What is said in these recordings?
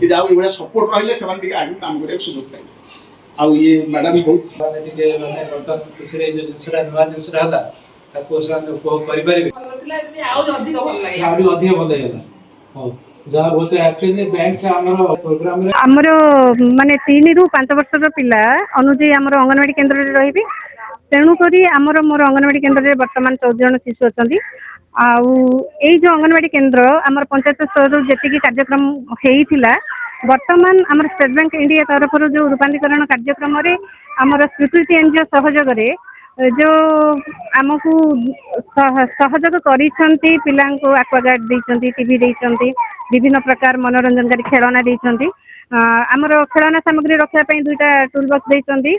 कि जाओ ये सपोर्ट रहिले से आगे काम करने सुযোগ पाइबे आ ये मैडम बहुत माने टिके माने वर्तमान खुशी रे जो जिनसरा नवा जिनसरा हला ताको सान उपभोग करि परिबे आउ अधिक भल लागे आउरी अधिक भल लागला हो जहाँ बहुत एक्चुअली बैंक हमरो प्रोग्राम रे आमर माने 3 रु 5 वर्षर पिला अनुଯାୟୀ ଆମର ଅଙ୍ଗନବାଡି କେନ୍ଦ୍ରରେ ରହିବି ତେଣୁକରି ଆମର ମୋର ଅଙ୍ଗନବାଡି କେନ୍ଦ୍ରରେ ବର୍ତ୍ତମାନ 14 ଜଣ ଶିଶୁ ଅଛନ୍ତି ଆଉ ଏଇ ଯୋଉ ଅଙ୍ଗନବାଡି କେନ୍ଦ୍ର ଆମର ପଞ୍ଚାୟତ ସ୍ତରରୁ ଯେତିକି କାର୍ଯ୍ୟକ୍ରମ ହେଇଥିଲା ବର୍ତ୍ତମାନ ଆମର ଷ୍ଟେଟ ବ୍ୟାଙ୍କ ଇଣ୍ଡିଆ ତରଫରୁ ଯୋଉ ରୂପାନ୍ତରୀକରଣ କାର୍ଯ୍ୟକ୍ରମରେ ଆମର ସ୍ୱୀକୃତି ଏନଜିଓ ସହଯୋଗରେ ଯୋଉ ଆମକୁ ସହଯୋଗ କରିଛନ୍ତି ପିଲାଙ୍କୁ ଆକ୍ୱାଗାର୍ଡ ଦେଇଛନ୍ତି ଟିଭି ଦେଇଛନ୍ତି ବିଭିନ୍ନ ପ୍ରକାର मनोरंजनकारी खेलना ଦେଇଛନ୍ତି ଆମର ଖେଳନା ସାମଗ୍ରୀ ରଖିବା ପାଇଁ ଦୁଇଟା ଟୁଲ ବକ୍ସ ଦେଇଛନ୍ତି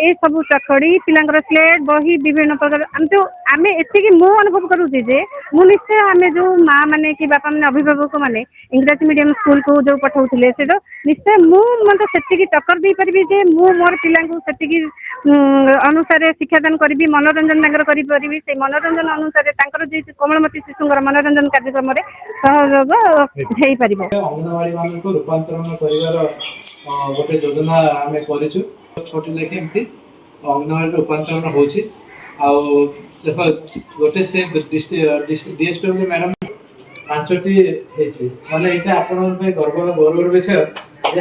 ଏ ସବୁ ଚକଡି ପିଲାଙ୍କର ସ୍ଲେଟ ବହି ବିଭିନ୍ନ ପ୍ରକାର ଆମେ ଏତିକି ମୁଁ ଅନୁଭବ କରୁଛି ଯେ ମୁଁ ନିଶ୍ଚୟ ଆମେ ଯୋଉ ମା ମାନେ କି ବାପା ମାନେ ଅଭିଭାବକ ମାନେ ଇଂରାଜୀ ମିଡିୟମ ସ୍କୁଲ କୁ ଯୋଉ ପଠାଉଥିଲେ ସେଟା ନିଶ୍ଚୟ ମୁଁ ମତେ ସେତିକି ଟକ୍କର ଦେଇପାରିବି ଯେ ମୁଁ ମୋର ପିଲାଙ୍କୁ ସେତିକି ଅନୁସାରେ ଶିକ୍ଷାଦାନ କରିବି मनोरंजन ତାଙ୍କର କରିପାରିବି ସେଇ मनोरंजन ଅନୁସାରେ ତାଙ୍କର ଯେ କୋମଳମତି ଶିଶୁଙ୍କର मनोरंजन କାର୍ଯ୍ୟକ୍ରମରେ ସହଯୋଗ ହେଇପାରିବ। अंगनवाड़ी मान को रूपांतरण कर गोटे योजना आम कर छोटी लेखे एमती अंगनवाड़ी रूपांतरण हो देख गोटे से डीएसडब्ल्यू मैडम 5टी माने ये आप गौरवर विषय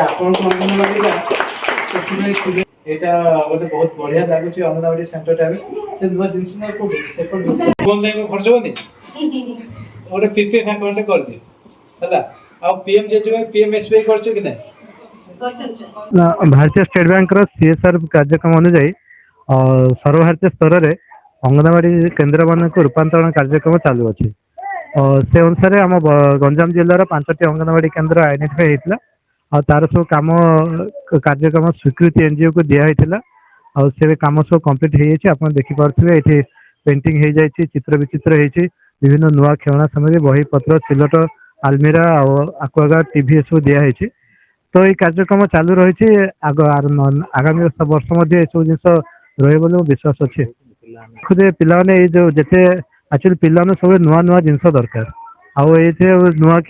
आप अंगनवाड़ी यहाँ गोटे बहुत बढ़िया लगुच अंगनवाड़ी सेंटर से नुआ जिन खर्च होनी गोटे पीपी फैक्ट कर दिए पीएम पीएमएसबीआई करछ कि भारतीय स्टेट बैंक सीएसआर कार्यक्रम अनुଯାୟୀ सर्वभारतीय स्तर में अंगनवाड़ी केन्द्र मान रूपांतरण कार्यक्रम चालू अच्छी से अनुसार आम गंजाम जिलार 5टी अंगनवाड़ी केन्द्र आइडेंटिफाई होता तार सब कम कार्यक्रम स्वीकृति एनजीओ को दिखाई से कम सब कम्प्लीट हो देखिपे ये पेंटिंग हो जाए चित्र विचित्र होती विभिन्न नुआ खेलना सामग्री बही पत्र सिलट आलमीरा आक्वागार्ड टीवी सब दिखाई तो ये कार्यक्रम चालू रही आगामी वर्ष मध्य सब जिन रही विश्वास अच्छे खुद पाने जो जिते एक्चुअली पाने सब नुआ नुआ जिन दरकार आउ नुआ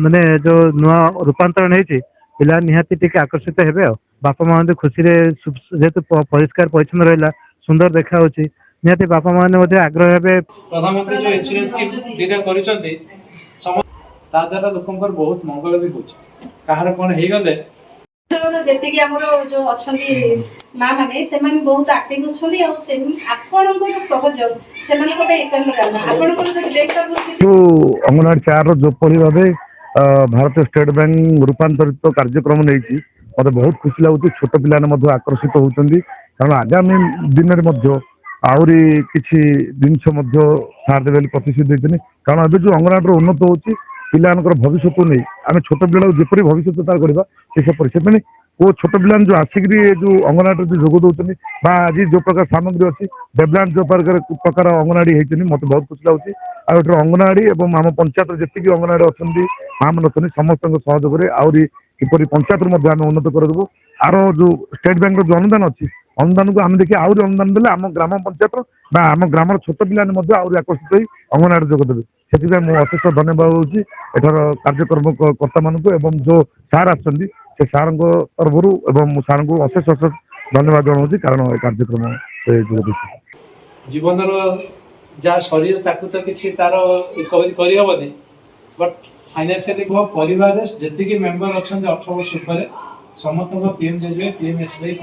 माने जो नुआ रूपांतरण होती पिला निहाती टिके आकर्षित हेबे बापा माँ खुशी जेहेतु परिष्कार परिच्छन्न रहा सुंदर देखा निहाती बापा माने आग्रह हेबे प्रधानमंत्री जो इंश्योरेंस स्कीम दीटा करिसंती ता द्वारा लोकंकर बहुत मंगल भी होछ कहार कोन हे गले जेते कि हमरो जो अछंती मां माने से माने बहुत एक्टिव छली और से आपनको सहयोग से माने को एकन करना आपनको जो देखता जो अंगनवाड़ी चार जो परि भाबे भारतीय स्टेट बैंक रूपांतरित कार्यक्रम नहीं मते बहुत खुशी लागुच छोट पिलाने आकर्षित होउचंदी कारण आगामी दिन में आउरी किछि जिनस सार देवे प्रतिश्रुति देते कारण अब जो अंगनवाड़ी उन्नत होची पिलानकर भविष्य नहीं आम छोट पिला जपरी भविष्य तार करवा से वो छोट पिला जो आसिक जो अंगनवाड़ी जो जोग दौरान आज जो प्रकार सामग्री अच्छी डेभलप जो प्रकार अंगनवाड़ी होती मत बहुत खुशी लगुच अंगनवाड़ी और आम पंचायत जी अंगनवाड़ी अच्छा माँ मैंने अच्छा समस्त सहयोग आहरी किपर पंचायत आम उन्नत करदेबू आर जो स्टेट बैंक जो अनुदान अच्छी अनुदान को आम देखिए आहरी अनुदान देले आम ग्राम पंचायत आम ग्राम छोट पिला आहरी आकर्षित हो अंगनवाड़ी जोग देवे से अशेष धन्यवाद होची एठार कार्यक्रम कर्ता मानक एवं जो सार आछंती से सार तरफ सार को अशेष अशेष धन्यवाद जनाऊँ कारण कार्यक्रम से जीवन जहाँ शरीर ताकू तो किसी तार रिकवरी करहबनी बट फाइनेंशियली परिवार जी मेम्बर अच्छा 18 वर्ष ऊपर समस्त पीएमजेजेबीआई पीएमएसबीआई